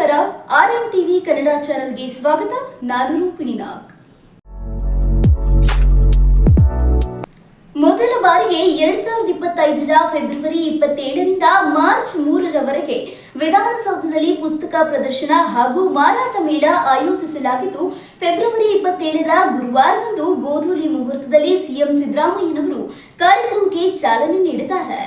ನಮಸ್ಕಾರ, RN TV Kannada ಚಾನೆಲ್ಗೆ ಸ್ವಾಗತ. ನಾನು ರೂಪಿಣಿ ನಾಗ್. ಮೊದಲ ಬಾರಿಗೆ 2025ರ ಫೆಬ್ರವರಿ 27ರಿಂದ ಮಾರ್ಚ್ 3ರವರೆಗೆ ವಿಧಾನಸೌಧದಲ್ಲಿ ಪುಸ್ತಕ ಪ್ರದರ್ಶನ ಹಾಗೂ ಮಾರಾಟ ಮೇಳ ಆಯೋಜಿಸಲಾಗಿದ್ದು, ಫೆಬ್ರವರಿ 27ರ ಗುರುವಾರದಂದು ಗೋಧೂಳಿ ಮುಹೂರ್ತದಲ್ಲಿ ಸಿಎಂ ಸಿದ್ದರಾಮಯ್ಯನವರು ಕಾರ್ಯಕ್ರಮಕ್ಕೆ ಚಾಲನೆ ನೀಡಿದ್ದಾರೆ.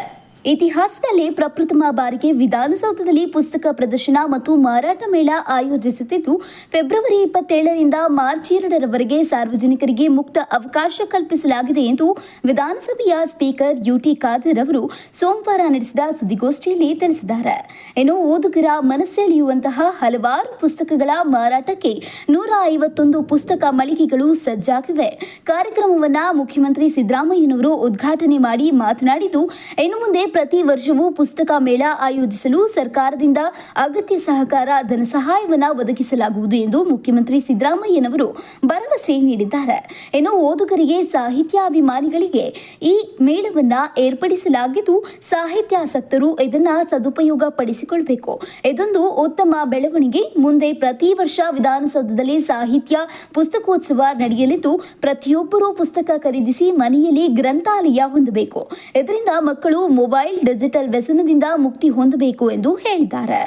ಇತಿಹಾಸದಲ್ಲೇ ಪ್ರಪ್ರಥಮ ಬಾರಿಗೆ ವಿಧಾನಸೌಧದಲ್ಲಿ ಪುಸ್ತಕ ಪ್ರದರ್ಶನ ಮತ್ತು ಮಾರಾಟ ಮೇಳ ಆಯೋಜಿಸುತ್ತಿದ್ದು, ಫೆಬ್ರವರಿ 27ರಿಂದ ಮಾರ್ಚ್ 2ರವರೆಗೆ ಸಾರ್ವಜನಿಕರಿಗೆ ಮುಕ್ತ ಅವಕಾಶ ಕಲ್ಪಿಸಲಾಗಿದೆ ಎಂದು ವಿಧಾನಸಭೆಯ ಸ್ಪೀಕರ್ ಯುಟಿ ಖಾದರ್ ಅವರು ಸೋಮವಾರ ನಡೆಸಿದ ಸುದ್ದಿಗೋಷ್ಠಿಯಲ್ಲಿ ತಿಳಿಸಿದ್ದಾರೆ. ಇನ್ನು ಓದುಗರ ಮನಸೆಳೆಯುವಂತಹ ಹಲವಾರು ಪುಸ್ತಕಗಳ ಮಾರಾಟಕ್ಕೆ 151 ಪುಸ್ತಕ ಮಳಿಗೆಗಳು ಸಜ್ಜಾಗಿವೆ. ಕಾರ್ಯಕ್ರಮವನ್ನು ಮುಖ್ಯಮಂತ್ರಿ ಸಿದ್ದರಾಮಯ್ಯನವರು ಉದ್ಘಾಟನೆ ಮಾಡಿ ಮಾತನಾಡಿದ್ದು, ಇನ್ನು ಮುಂದೆ ಪ್ರತಿ ವರ್ಷವೂ ಪುಸ್ತಕ ಮೇಳ ಆಯೋಜಿಸಲು ಸರ್ಕಾರದಿಂದ ಅಗತ್ಯ ಸಹಕಾರ ಧನ ಸಹಾಯವನ್ನು ಒದಗಿಸಲಾಗುವುದು ಎಂದು ಮುಖ್ಯಮಂತ್ರಿ ಸಿದ್ದರಾಮಯ್ಯನವರು ಭರವಸೆ ನೀಡಿದ್ದಾರೆ. ಇನ್ನು ಓದುಗರಿಗೆ, ಸಾಹಿತ್ಯಾಭಿಮಾನಿಗಳಿಗೆ ಈ ಮೇಳವನ್ನು ಏರ್ಪಡಿಸಲಾಗಿದ್ದು, ಸಾಹಿತ್ಯಾಸಕ್ತರು ಇದನ್ನು ಸದುಪಯೋಗ ಪಡಿಸಿಕೊಳ್ಳಬೇಕು. ಇದೊಂದು ಉತ್ತಮ ಬೆಳವಣಿಗೆ. ಮುಂದೆ ಪ್ರತಿ ವರ್ಷ ವಿಧಾನಸೌಧದಲ್ಲಿ ಸಾಹಿತ್ಯ ಪುಸ್ತಕೋತ್ಸವ ನಡೆಯಲಿದ್ದು, ಪ್ರತಿಯೊಬ್ಬರೂ ಪುಸ್ತಕ ಖರೀದಿಸಿ ಮನೆಯಲ್ಲಿ ಗ್ರಂಥಾಲಯ ಹೊಂದಬೇಕು. ಇದರಿಂದ ಮಕ್ಕಳು ಮೊಬೈಲ್, ಡಿಜಿಟಲ್ ವ್ಯಸನದಿಂದ ಮುಕ್ತಿ ಹೊಂದಬೇಕು ಎಂದು ಹೇಳಿದ್ದಾರೆ.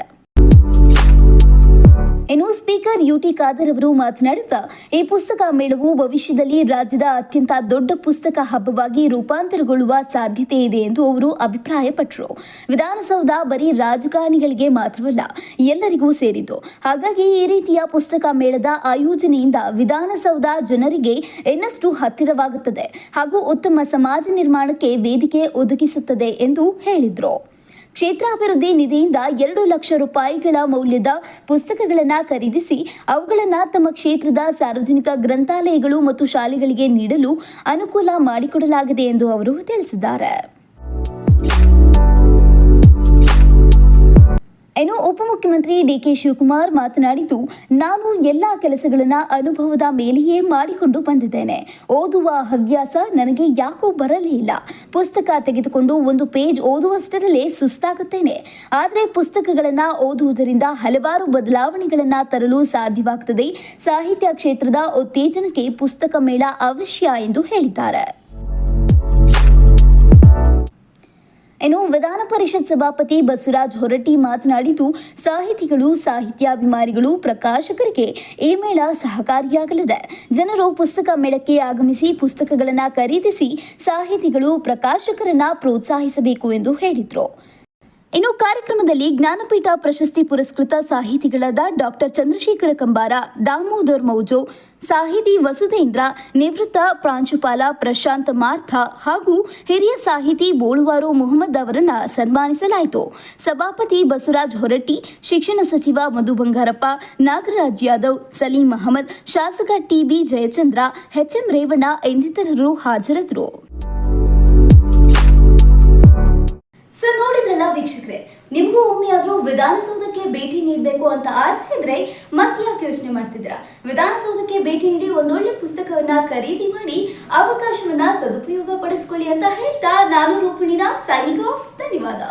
ಇನ್ನು ಸ್ಪೀಕರ್ ಯುಟಿ ಖಾದರ್ ಅವರು ಮಾತನಾಡುತ್ತಾ, ಈ ಪುಸ್ತಕ ಮೇಳವು ಭವಿಷ್ಯದಲ್ಲಿ ರಾಜ್ಯದ ಅತ್ಯಂತ ದೊಡ್ಡ ಪುಸ್ತಕ ಹಬ್ಬವಾಗಿ ರೂಪಾಂತರಗೊಳ್ಳುವ ಸಾಧ್ಯತೆ ಇದೆ ಎಂದು ಅವರು ಅಭಿಪ್ರಾಯಪಟ್ಟರು. ವಿಧಾನಸೌಧ ಬರೀ ರಾಜಕಾರಣಿಗಳಿಗೆ ಮಾತ್ರವಲ್ಲ, ಎಲ್ಲರಿಗೂ ಸೇರಿದ್ದು. ಹಾಗಾಗಿ ಈ ರೀತಿಯ ಪುಸ್ತಕ ಮೇಳದ ಆಯೋಜನೆಯಿಂದ ವಿಧಾನಸೌಧ ಜನರಿಗೆ ಇನ್ನಷ್ಟು ಹತ್ತಿರವಾಗುತ್ತದೆ ಹಾಗೂ ಉತ್ತಮ ಸಮಾಜ ನಿರ್ಮಾಣಕ್ಕೆ ವೇದಿಕೆ ಒದಗಿಸುತ್ತದೆ ಎಂದು ಹೇಳಿದರು. ಕ್ಷೇತ್ರಾಭಿವೃದ್ಧಿ ನಿಧಿಯಿಂದ 2 ಲಕ್ಷ ರೂಪಾಯಿಗಳ ಮೌಲ್ಯದ ಪುಸ್ತಕಗಳನ್ನು ಖರೀದಿಸಿ ಅವುಗಳನ್ನು ತಮ್ಮ ಕ್ಷೇತ್ರದ ಸಾರ್ವಜನಿಕ ಗ್ರಂಥಾಲಯಗಳು ಮತ್ತು ಶಾಲೆಗಳಿಗೆ ನೀಡಲು ಅನುಕೂಲ ಮಾಡಿಕೊಡಲಾಗಿದೆ ಎಂದು ಅವರು ತಿಳಿಸಿದ್ದಾರೆ. ಇನ್ನು ಉಪಮುಖ್ಯಮಂತ್ರಿ ಡಿಕೆ ಶಿವಕುಮಾರ್ ಮಾತನಾಡಿದ್ದು, ನಾನು ಎಲ್ಲ ಕೆಲಸಗಳನ್ನು ಅನುಭವದ ಮೇಲೆಯೇ ಮಾಡಿಕೊಂಡು ಬಂದಿದ್ದೇನೆ. ಓದುವ ಹವ್ಯಾಸ ನನಗೆ ಯಾಕೋ ಬರಲೇ ಇಲ್ಲ. ಪುಸ್ತಕ ತೆಗೆದುಕೊಂಡು ಒಂದು ಪೇಜ್ ಓದುವಷ್ಟರಲ್ಲೇ ಸುಸ್ತಾಗುತ್ತೇನೆ. ಆದರೆ ಪುಸ್ತಕಗಳನ್ನು ಓದುವುದರಿಂದ ಹಲವಾರು ಬದಲಾವಣೆಗಳನ್ನು ತರಲು ಸಾಧ್ಯವಾಗುತ್ತದೆ. ಸಾಹಿತ್ಯ ಕ್ಷೇತ್ರದ ಉತ್ತೇಜನಕ್ಕೆ ಪುಸ್ತಕ ಮೇಳ ಅವಶ್ಯ ಎಂದು ಹೇಳಿದ್ದಾರೆ. ಇನ್ನು ವಿಧಾನ ಪರಿಷತ್ ಸಭಾಪತಿ ಬಸವರಾಜ ಹೊರಟ್ಟಿ ಮಾತನಾಡಿದ್ದು, ಸಾಹಿತಿಗಳು, ಸಾಹಿತ್ಯಾಭಿಮಾನಿಗಳು, ಪ್ರಕಾಶಕರಿಗೆ ಈ ಮೇಳ ಸಹಕಾರಿಯಾಗಲಿದೆ. ಜನರು ಪುಸ್ತಕ ಮೇಳಕ್ಕೆ ಆಗಮಿಸಿ ಪುಸ್ತಕಗಳನ್ನು ಖರೀದಿಸಿ ಸಾಹಿತಿಗಳು, ಪ್ರಕಾಶಕರನ್ನ ಪ್ರೋತ್ಸಾಹಿಸಬೇಕು ಎಂದು ಹೇಳಿದರು. ಇನ್ನು ಕಾರ್ಯಕ್ರಮದಲ್ಲಿ ಜ್ಞಾನಪೀಠ ಪ್ರಶಸ್ತಿ ಪುರಸ್ಕೃತ ಸಾಹಿತಿಗಳಾದ ಡಾಕ್ಟರ್ ಚಂದ್ರಶೇಖರ ಕಂಬಾರ, ದಾಮೋದರ್ ಮೌಜೋ, ಸಾಹಿತಿ ವಸುಧೇಂದ್ರ, ನಿವೃತ್ತ ಪ್ರಾಂಶುಪಾಲ ಪ್ರಶಾಂತ್ ಮಾರ್ಥ ಹಾಗೂ ಹಿರಿಯ ಸಾಹಿತಿ ಬೋಳುವಾರು ಮೊಹಮ್ಮದ್ ಅವರನ್ನು ಸನ್ಮಾನಿಸಲಾಯಿತು. ಸಭಾಪತಿ ಬಸವರಾಜ ಹೊರಟ್ಟಿ, ಶಿಕ್ಷಣ ಸಚಿವ ಮಧು ಬಂಗಾರಪ್ಪ, ನಾಗರಾಜ್ ಯಾದವ್, ಸಲೀಂ ಅಹಮದ್, ಶಾಸಕ ಟಿಬಿ ಜಯಚಂದ್ರ, ಎಚ್ಎಂ ರೇವಣ್ಣ ಇನ್ನಿತರರು ಹಾಜರಿದ್ದರು. ಸರ್, ನೋಡಿದ್ರಲ್ಲ ವೀಕ್ಷಕರೇ, ನಿಮಗೂ ಒಮ್ಮೆಯಾದ್ರೂ ವಿಧಾನಸೌಧಕ್ಕೆ ಭೇಟಿ ನೀಡಬೇಕು ಅಂತ ಆಸೆ ಇದ್ರೆ ಮತ್ತೆ ಯಾಕೆ ಯೋಚನೆ ಮಾಡ್ತಿದ್ದೀರಾ? ವಿಧಾನಸೌಧಕ್ಕೆ ಭೇಟಿ ನೀಡಿ ಒಂದೊಳ್ಳೆ ಪುಸ್ತಕವನ್ನ ಖರೀದಿ ಮಾಡಿ ಅವಕಾಶವನ್ನ ಸದುಪಯೋಗ ಪಡಿಸ್ಕೊಳ್ಳಿ ಅಂತ ಹೇಳ್ತಾ ನಾನು ರೂಪಿಣಿನ ಸೈನಿಂಗ್ ಆಫ್. ಧನ್ಯವಾದ.